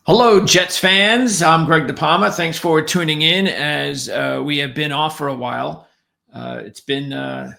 Hello, Jets fans. I'm Greg DePalma. Thanks for tuning in as we have been off for a while. It's been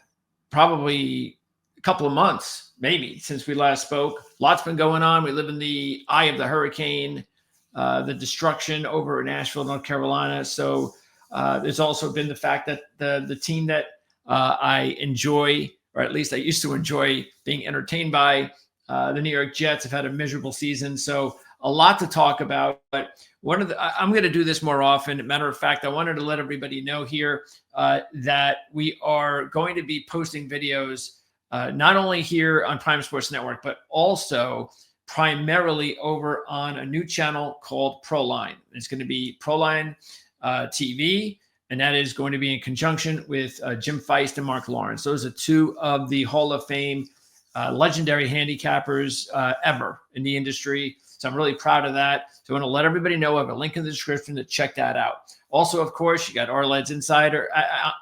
probably a couple of months, maybe, since we last spoke. Lots been going on. We live in the eye of the hurricane, the destruction over in Nashville, North Carolina. So there's also been the fact that the team that I enjoy, or at least I used to enjoy being entertained by, the New York Jets, have had a miserable season. So a lot to talk about, but I'm going to do this more often. Matter of fact, I wanted to let everybody know here that we are going to be posting videos not only here on Prime Sports Network, but also primarily over on a new channel called ProLine. It's going to be ProLine TV, and that is going to be in conjunction with Jim Feist and Mark Lawrence. Those are two of the Hall of Fame legendary handicappers ever in the industry. So I'm really proud of that. So I want to let everybody know I have a link in the description to check that out. Also, of course, you got Ourlads Insider,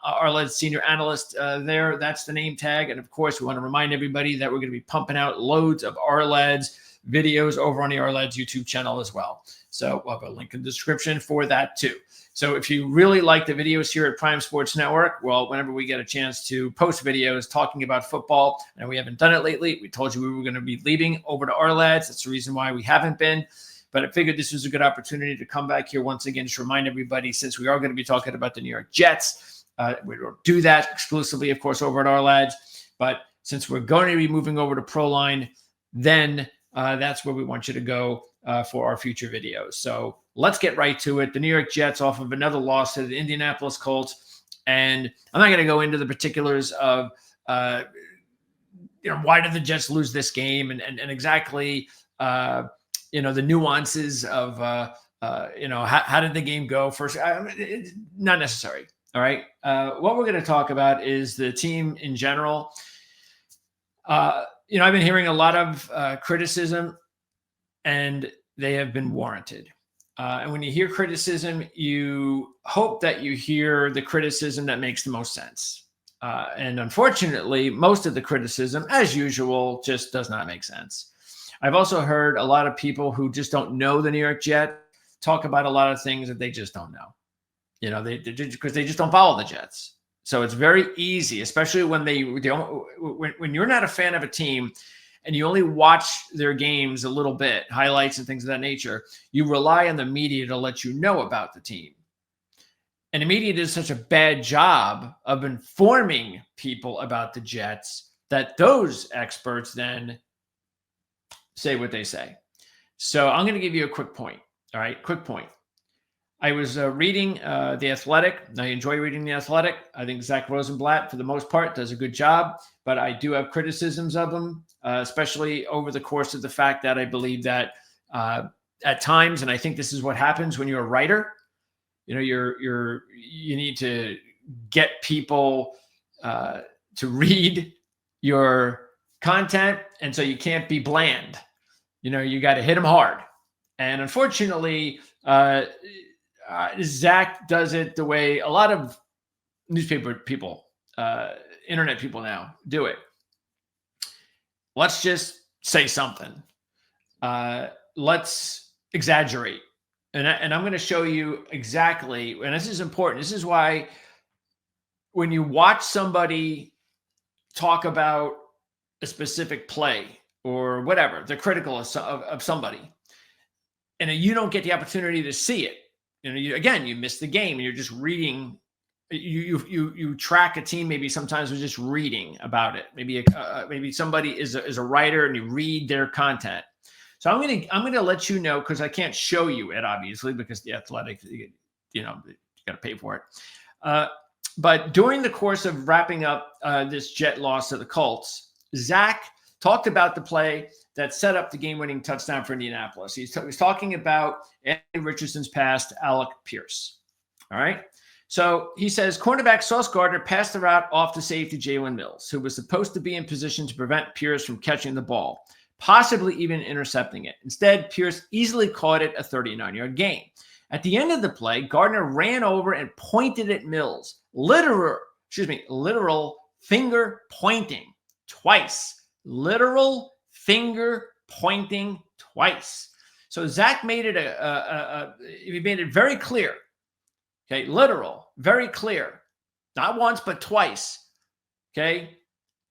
Ourlads Senior Analyst there. That's the name tag. And of course, we want to remind everybody that we're going to be pumping out loads of Ourlads videos over on the Ourlads YouTube channel as well. So we'll have a link in the description for that too. So if you really like the videos here at Prime Sports Network, well, whenever we get a chance to post videos talking about football, and we haven't done it lately, we told you we were going to be leaving over to Ourlads. That's the reason why we haven't been. But I figured this was a good opportunity to come back here once again to remind everybody, since we are going to be talking about the New York Jets, we don't do that exclusively, of course, over at Ourlads. But since we're going to be moving over to ProLine, then that's where we want you to go for our future videos. So let's get right to it. The New York Jets off of another loss to the Indianapolis Colts. And I'm not going to go into the particulars of, why did the Jets lose this game and exactly, the nuances of, how did the game go first? It's not necessary. All right. What we're going to talk about is the team in general. I've been hearing a lot of criticism, and they have been warranted. And when you hear criticism, you hope that you hear the criticism that makes the most sense. And unfortunately, most of the criticism, as usual, just does not make sense. I've also heard a lot of people who just don't know the New York Jets talk about a lot of things that they just don't know. Because they just don't follow the Jets. So it's very easy, especially when when you're not a fan of a team and you only watch their games a little bit, highlights and things of that nature, you rely on the media to let you know about the team. And the media does such a bad job of informing people about the Jets that those experts then say what they say. So I'm going to give you a quick point. All right, quick point. I was reading The Athletic. I enjoy reading The Athletic. I think Zach Rosenblatt, for the most part, does a good job, but I do have criticisms of him, especially over the course of the fact that I believe that at times, and I think this is what happens when you're a writer, you need to get people to read your content, and so you can't be bland. You got to hit them hard, and unfortunately, Zach does it the way a lot of newspaper people, internet people now do it. Let's just say something. Let's exaggerate. And I'm going to show you exactly, and this is important. This is why when you watch somebody talk about a specific play or whatever, they're critical of somebody, and you don't get the opportunity to see it. You miss the game, and you're just reading. You track a team maybe sometimes with just reading about it. Maybe somebody is a writer, and you read their content. So I'm gonna let you know, because I can't show you it obviously, because The Athletic, you got to pay for it. But during the course of wrapping up this Jet loss to the Colts, Zach talked about the play that set up the game-winning touchdown for Indianapolis. He was talking about Anthony Richardson's pass to Alec Pierce. All right. So he says, cornerback Sauce Gardner passed the route off to safety Jalen Mills, who was supposed to be in position to prevent Pierce from catching the ball, possibly even intercepting it. Instead, Pierce easily caught it a 39-yard gain. At the end of the play, Gardner ran over and pointed at Mills. Literal finger pointing twice. Literal finger pointing twice. So Zach made it he made it very clear. Okay, literal, very clear. Not once, but twice. Okay.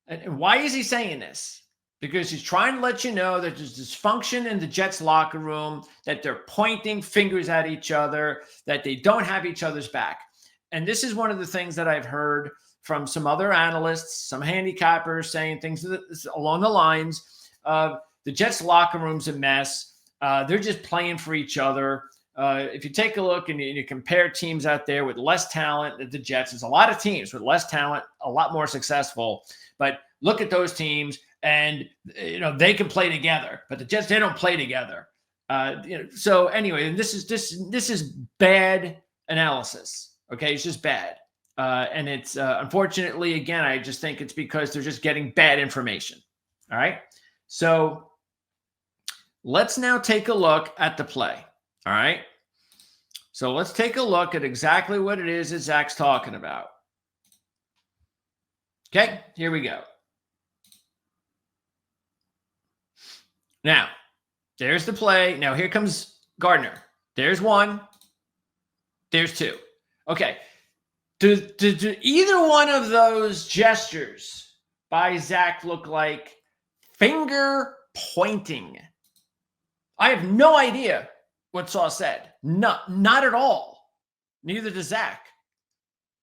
And why is he saying this? Because he's trying to let you know that there's dysfunction in the Jets locker room, that they're pointing fingers at each other, that they don't have each other's back. And this is one of the things that I've heard from some other analysts, some handicappers saying things along the lines of the Jets locker room's a mess. They're just playing for each other. If you take a look and you compare teams out there with less talent than the Jets, there's a lot of teams with less talent, a lot more successful. But look at those teams, and they can play together. But the Jets, they don't play together. So anyway, this is bad analysis. Okay, it's just bad, and it's unfortunately, again, I just think it's because they're just getting bad information. All right, so let's now take a look at the play. All right. So let's take a look at exactly what it is that Zach's talking about. Okay, here we go. Now, there's the play. Now, here comes Gardner. There's one. There's two. Okay. Do either one of those gestures by Zach look like finger pointing? I have no idea what Sauce said. Not at all. Neither does Zach.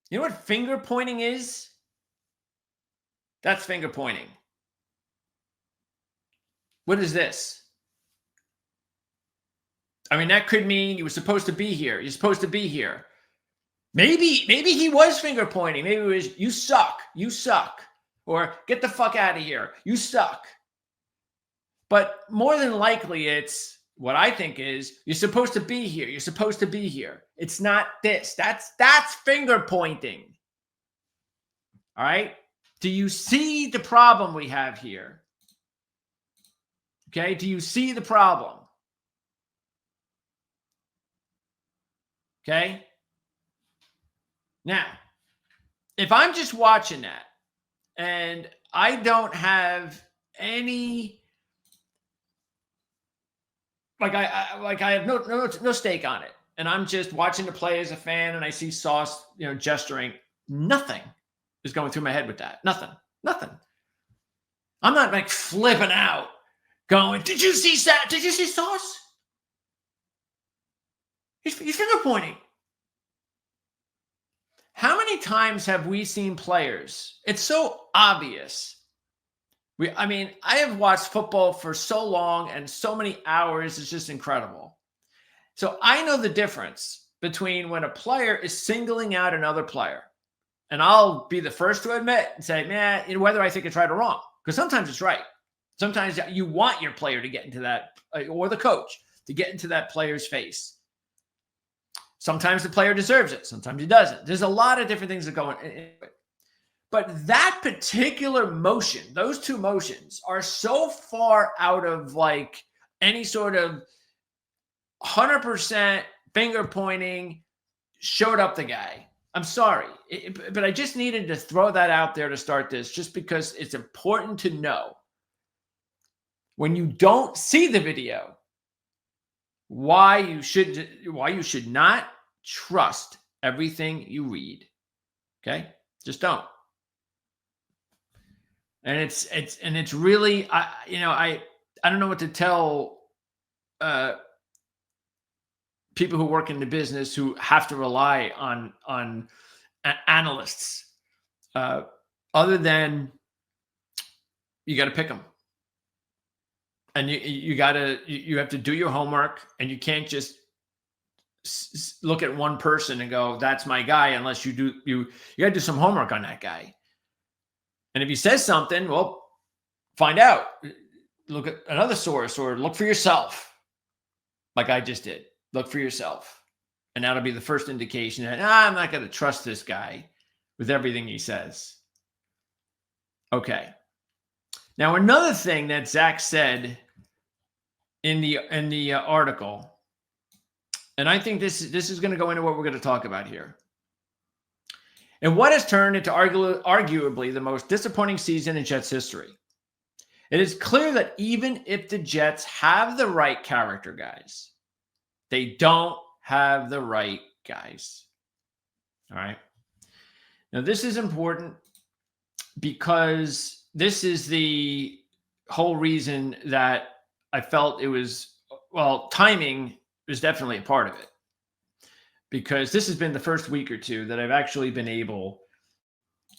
You know what finger pointing is? That's finger pointing. What is this? I mean, that could mean you were supposed to be here. You're supposed to be here. Maybe he was finger pointing. Maybe it was, you suck. You suck. Or get the fuck out of here. You suck. But more than likely, it's what I think is you're supposed to be here. You're supposed to be here. It's not this. That's finger pointing. All right. Do you see the problem we have here? Okay. Do you see the problem? Okay. Now, if I'm just watching that and I don't have any, I have no stake on it, and I'm just watching the play as a fan, and I see Sauce, gesturing, nothing is going through my head with that. Nothing. I'm not like flipping out, going, "Did you see that? Did you see Sauce? He's finger pointing." How many times have we seen players? It's so obvious. I have watched football for so long and so many hours. It's just incredible. So I know the difference between when a player is singling out another player. And I'll be the first to admit and say, man, whether I think it's right or wrong. Because sometimes it's right. Sometimes you want your player to get into that, or the coach to get into that player's face. Sometimes the player deserves it. Sometimes he doesn't. There's a lot of different things that go into it. But that particular motion, those two motions are so far out of like any sort of 100% finger pointing, showed up the guy. I'm sorry, but I just needed to throw that out there to start this, just because it's important to know when you don't see the video, why you should not trust everything you read. Okay, just don't. And it's really, I don't know what to tell people who work in the business who have to rely on analysts, other than you got to pick them, and you have to do your homework, and you can't just look at one person and go, "That's my guy," unless you got to do some homework on that guy. And if he says something, well, find out. Look at another source, or look for yourself, like I just did. Look for yourself. And that'll be the first indication that I'm not going to trust this guy with everything he says. Okay. Now, another thing that Zach said in the article, and I think this is going to go into what we're going to talk about here. And what has turned into arguably the most disappointing season in Jets history. It is clear that even if the Jets have the right character guys, they don't have the right guys. All right. Now, this is important because this is the whole reason that I felt it was, well, timing was definitely a part of it. Because this has been the first week or two that I've actually been able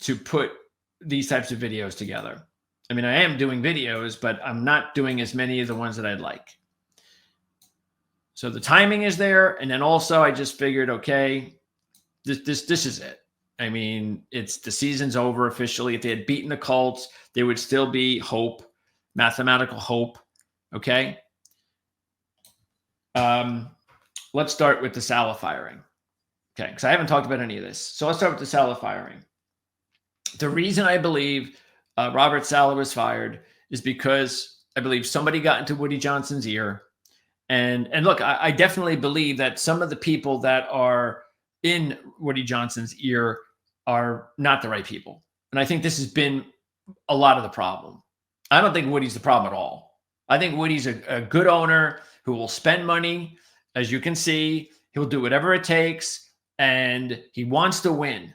to put these types of videos together. I mean, I am doing videos, but I'm not doing as many of the ones that I'd like. So the timing is there. And then also I just figured, okay, this is it. I mean, it's the season's over officially. If they had beaten the Colts, there would still be hope, mathematical hope. Okay. Let's start with the Saleh firing. Okay, because I haven't talked about any of this. So let's start with the Saleh firing. The reason I believe Robert Saleh was fired is because I believe somebody got into Woody Johnson's ear. And look, I definitely believe that some of the people that are in Woody Johnson's ear are not the right people. And I think this has been a lot of the problem. I don't think Woody's the problem at all. I think Woody's a good owner who will spend money. As you can see, he'll do whatever it takes, and he wants to win.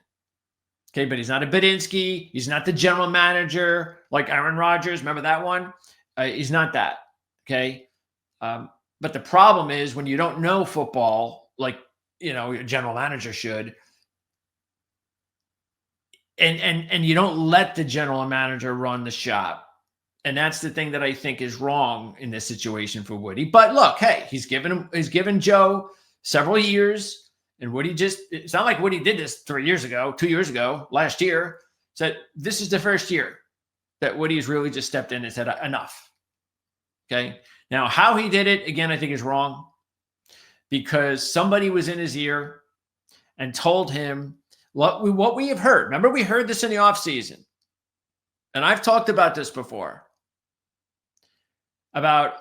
Okay, but he's not a Badinsky. He's not the general manager like Aaron Rodgers. Remember that one? He's not that. Okay. But the problem is when you don't know football, like, your general manager should, and you don't let the general manager run the shop. And that's the thing that I think is wrong in this situation for Woody. But look, hey, he's given Joe several years. And Woody it's not like Woody did this 3 years ago, 2 years ago, last year. Said this is the first year that Woody's really just stepped in and said, enough. Okay. Now, how he did it, again, I think is wrong because somebody was in his ear and told him what we have heard. Remember, we heard this in the offseason. And I've talked about this before. About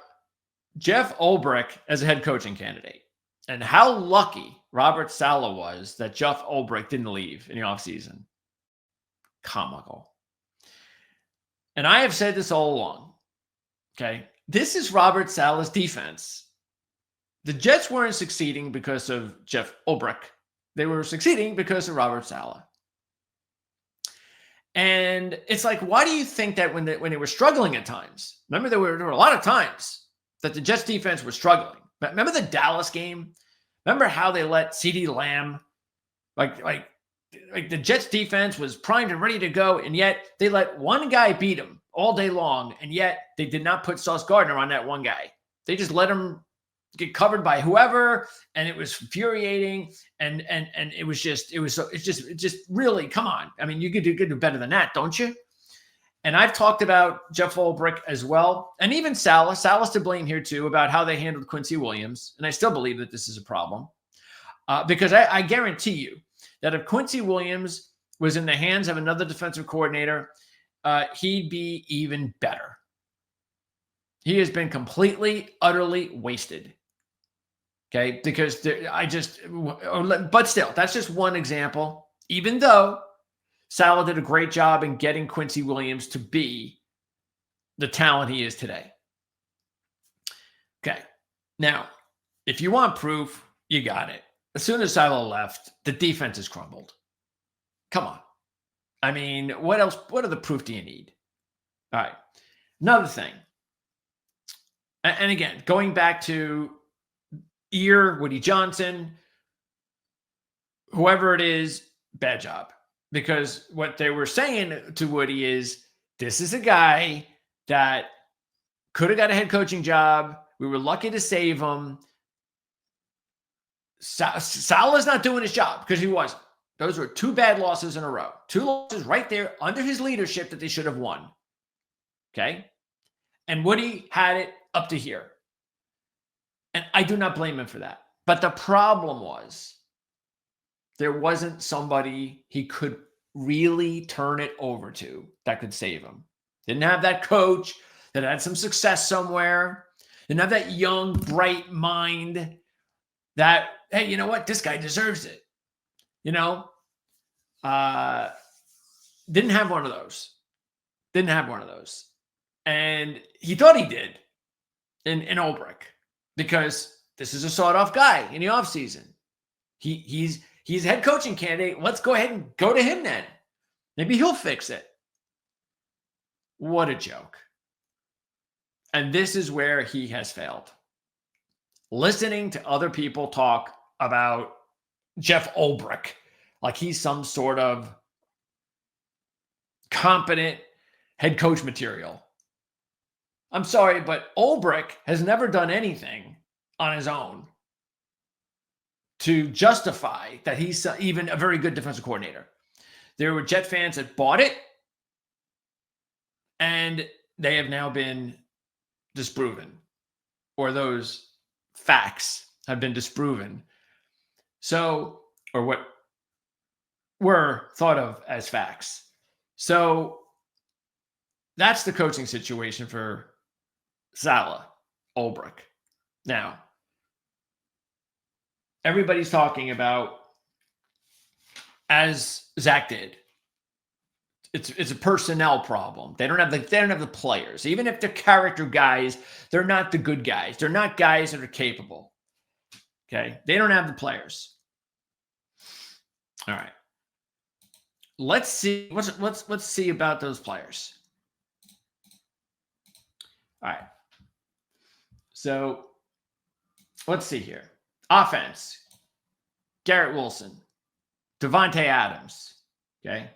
Jeff Ulbrich as a head coaching candidate and how lucky Robert Saleh was that Jeff Ulbrich didn't leave in the offseason. Comical. And I have said this all along. Okay. This is Robert Saleh's defense. The Jets weren't succeeding because of Jeff Ulbrich. They were succeeding because of Robert Saleh. And it's like, why do you think that when they were struggling at times? Remember, there were a lot of times that the Jets defense was struggling. But remember the Dallas game? Remember how they let CeeDee Lamb, like the Jets defense was primed and ready to go, and yet they let one guy beat him all day long, and yet they did not put Sauce Gardner on that one guy. They just let him get covered by whoever, and it was infuriating. And it's just really, come on. I mean, you could do better than that, don't you? And I've talked about Jeff Ulbrich as well, and even Saleh. Saleh's to blame here too about how they handled Quincy Williams, and I still believe that this is a problem because I guarantee you that if Quincy Williams was in the hands of another defensive coordinator, he'd be even better. He has been completely, utterly wasted. Okay, because but still, that's just one example. Even though Saleh did a great job in getting Quincy Williams to be the talent he is today. Okay, now, if you want proof, you got it. As soon as Saleh left, the defense has crumbled. Come on. I mean, what else? What other proof do you need? All right, another thing. And again, going back to Woody Johnson, whoever it is, bad job. Because what they were saying to Woody is, this is a guy that could have got a head coaching job. We were lucky to save him. Saleh's not doing his job because he wasn't. Those were 2 bad losses in a row. 2 losses right there under his leadership that they should have won. Okay? And Woody had it up to here. And I do not blame him for that. But the problem was there wasn't somebody he could really turn it over to that could save him. Didn't have that coach that had some success somewhere. Didn't have that young, bright mind that, hey, you know what? This guy deserves it. Didn't have one of those. And he thought he did in Ulbrich because this is a sawed-off guy in the offseason. He's a head coaching candidate. Let's go ahead and go to him then. Maybe he'll fix it. What a joke. And this is where he has failed. Listening to other people talk about Jeff Ulbrich like he's some sort of competent head coach material. I'm sorry, but Ulbrich has never done anything on his own to justify that he's even a very good defensive coordinator. There were Jet fans that bought it, and they have now been disproven, or those facts have been disproven. So, or what were thought of as facts. So that's the coaching situation for Saleh, Ulbrich. Now, everybody's talking about, as Zach did, it's a personnel problem. They don't have the players. Even if they're character guys, they're not the good guys. They're not guys that are capable. Okay, they don't have the players. All right, let's see. Let's see about those players. All right. So let's see here. Offense, Garrett Wilson, Davante Adams. Okay.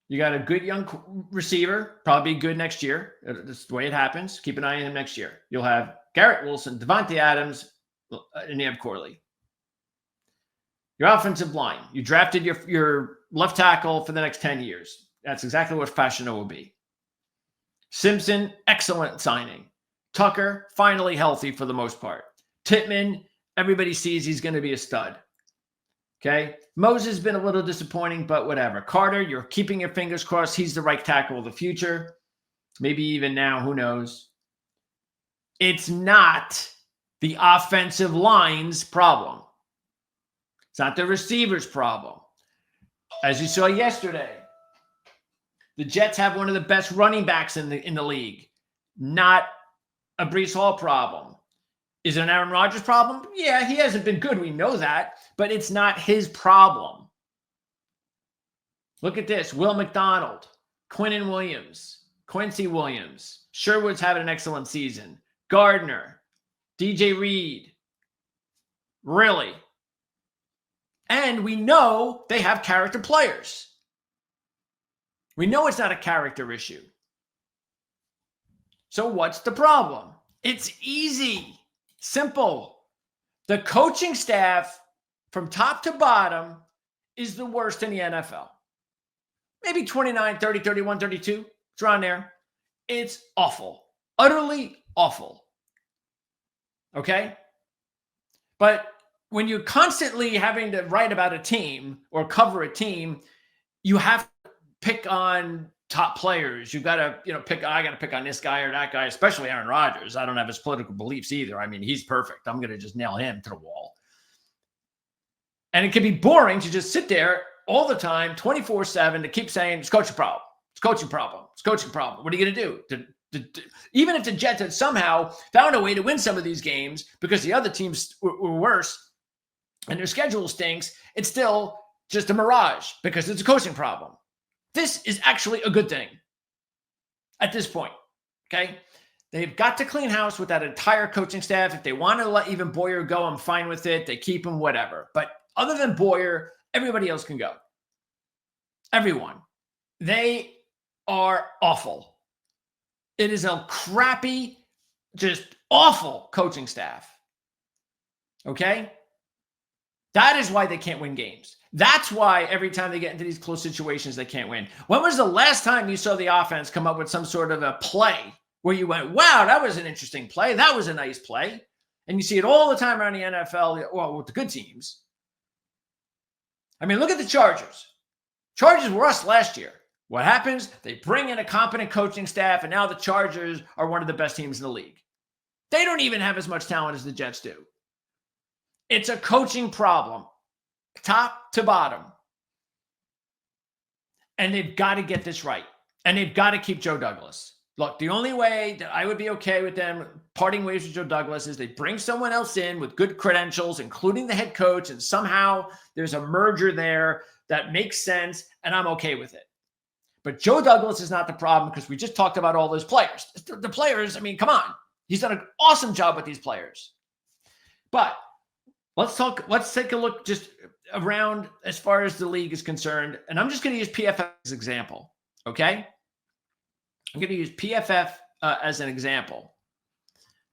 You got a good young receiver, probably good next year. That's the way it happens. Keep an eye on him next year. You'll have Garrett Wilson, Davante Adams, and you have Corley. Your offensive line. You drafted your left tackle for the next 10 years. That's exactly what Fashanu will be. Simpson, excellent signing. Tucker, finally healthy for the most part. Tittman, everybody sees he's going to be a stud. Okay. Moses has been a little disappointing, but whatever. Carter, you're keeping your fingers crossed. He's the right tackle of the future. Maybe even now, who knows? It's not the offensive line's problem. It's not the receiver's problem. As you saw yesterday, the Jets have one of the best running backs in the league. Not a Breece Hall problem. Is it an Aaron Rodgers problem? Yeah, he hasn't been good. We know that. But it's not his problem. Look at this. Will McDonald, Quincy Williams. Sherwood's having an excellent season. Gardner, DJ Reed. Really? And we know they have character players. We know it's not a character issue. So what's the problem? It's easy, simple. The coaching staff from top to bottom is the worst in the NFL. Maybe 29, 30, 31, 32. It's around there. It's awful. Utterly awful. Okay? But when you're constantly having to write about a team or cover a team, you have to pick on top players. You got to, I got to pick on this guy or that guy, especially Aaron Rodgers. I don't have his political beliefs either. I mean, he's perfect. I'm going to just nail him to the wall. And it can be boring to just sit there all the time, 24/7, to keep saying it's coaching problem. It's coaching problem. It's coaching problem. What are you going to do? Even if the Jets had somehow found a way to win some of these games because the other teams were worse and their schedule stinks, it's still just a mirage because it's a coaching problem. This is actually a good thing at this point, okay? They've got to clean house with that entire coaching staff. If they want to let even Boyer go, I'm fine with it. They keep him, whatever. But other than Boyer, everybody else can go. Everyone. They are awful. It is a crappy, just awful coaching staff, okay? That is why they can't win games. That's why every time they get into these close situations, they can't win. When was the last time you saw the offense come up with some sort of a play where you went, wow, that was an interesting play. That was a nice play. And you see it all the time around the NFL, well, with the good teams. I mean, look at the Chargers. Chargers were us last year. What happens? They bring in a competent coaching staff, and now the Chargers are one of the best teams in the league. They don't even have as much talent as the Jets do. It's a coaching problem, top to bottom. And they've got to get this right. And they've got to keep Joe Douglas. Look, the only way that I would be okay with them parting ways with Joe Douglas is they bring someone else in with good credentials, including the head coach, and somehow there's a merger there that makes sense, and I'm okay with it. But Joe Douglas is not the problem because we just talked about all those players. The players, I mean, come on. He's done an awesome job with these players. But let's take a look just around as far as the league is concerned. And I'm just going to use PFF as an example, okay? I'm going to use PFF as an example.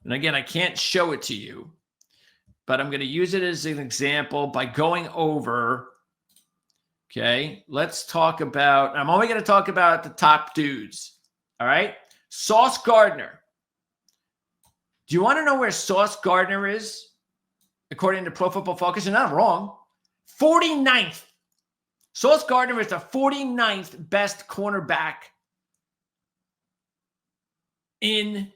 And again, I can't show it to you, but I'm going to use it as an example by going over. Okay, let's talk about, I'm only going to talk about the top dudes. All right. Sauce Gardner. Do you want to know where Sauce Gardner is? According to Pro Football Focus, and I'm wrong. 49th. Sauce Gardner is the 49th best cornerback in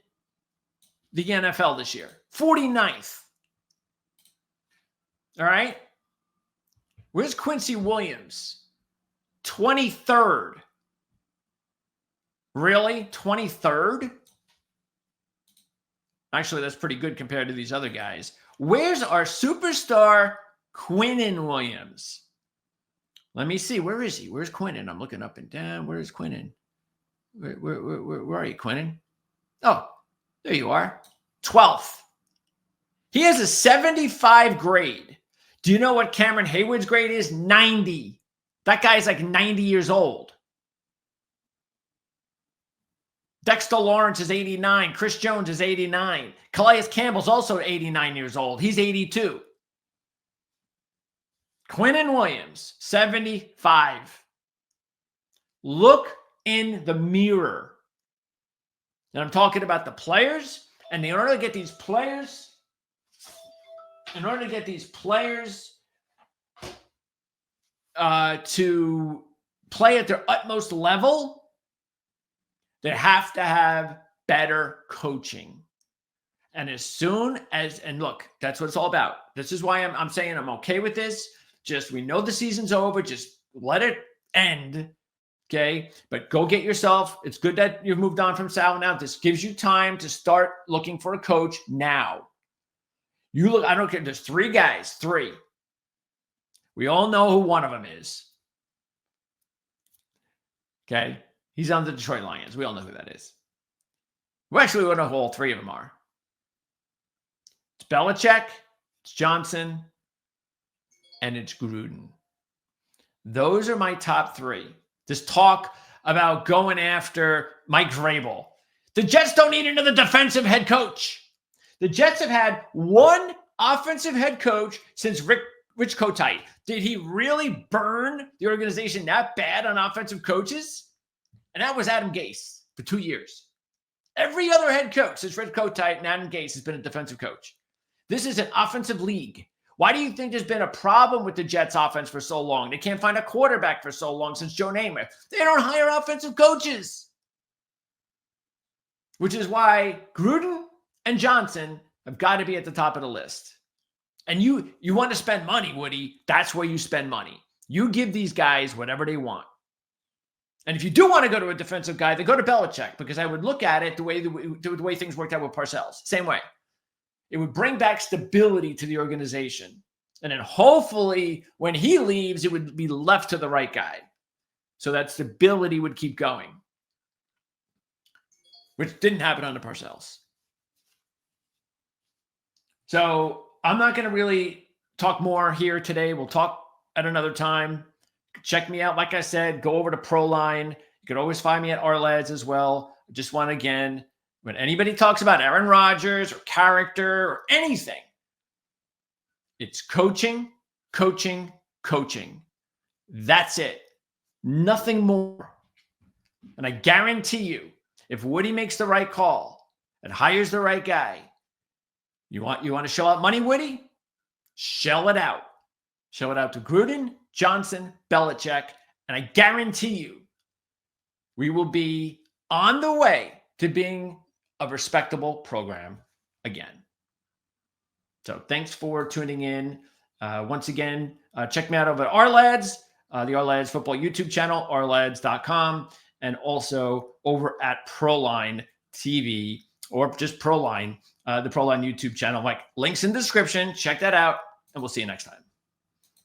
the NFL this year. 49th. All right. Where's Quincy Williams? 23rd. Really? 23rd? Actually, that's pretty good compared to these other guys. Where's our superstar Quinnen Williams? Let me see. Where is he? Where's Quinnen? I'm looking up and down. Where is Quinnen? Where are you, Quinnen? Oh, there you are. 12th. He has a 75 grade. Do you know what Cameron Hayward's grade is? 90. That guy's like 90 years old. Dexter Lawrence is 89. Chris Jones is 89. Calais Campbell's also 89 years old. He's 82. Quinnen Williams, 75. Look in the mirror. And I'm talking about the players. And in order to get these players, to play at their utmost level, they have to have better coaching. And as soon as, and look, that's what it's all about. This is why I'm saying I'm okay with this. Just, we know the season's over. Just let it end. Okay. But go get yourself. It's good that you've moved on from Sal now. This gives you time to start looking for a coach now. You look, I don't care. There's three guys, three. We all know who one of them is. Okay. He's on the Detroit Lions. We all know who that is. We actually don't know who all three of them are. It's Belichick, it's Johnson, and it's Gruden. Those are my top three. This talk about going after Mike Vrabel. The Jets don't need another defensive head coach. The Jets have had one offensive head coach since Rich Kotite. Did he really burn the organization that bad on offensive coaches? And that was Adam Gase for 2 years. Every other head coach since Rich Kotite and Adam Gase has been a defensive coach. This is an offensive league. Why do you think there's been a problem with the Jets offense for so long? They can't find a quarterback for so long since Joe Namath. They don't hire offensive coaches. Which is why Gruden and Johnson have got to be at the top of the list. And you want to spend money, Woody, that's where you spend money. You give these guys whatever they want. And if you do want to go to a defensive guy, then go to Belichick, because I would look at it the way things worked out with Parcells. Same way. It would bring back stability to the organization. And then hopefully when he leaves, it would be left to the right guy. So that stability would keep going. Which didn't happen under Parcells. So I'm not going to really talk more here today. We'll talk at another time. Check me out. Like I said, go over to ProLine. You can always find me at Arlads as well. I just want to, again, when anybody talks about Aaron Rodgers or character or anything, it's coaching, coaching, coaching. That's it. Nothing more. And I guarantee you, if Woody makes the right call and hires the right guy, you want to shell out money, Woody? Shell it out. Shell it out to Gruden, Johnson, Belichick, and I guarantee you, we will be on the way to being a respectable program again. So thanks for tuning in. Once again, check me out over at Arlads, the Arlads Football YouTube channel, arlads.com. and also over at Proline TV or just Proline, the Proline YouTube channel. Like links in the description. Check that out, and we'll see you next time.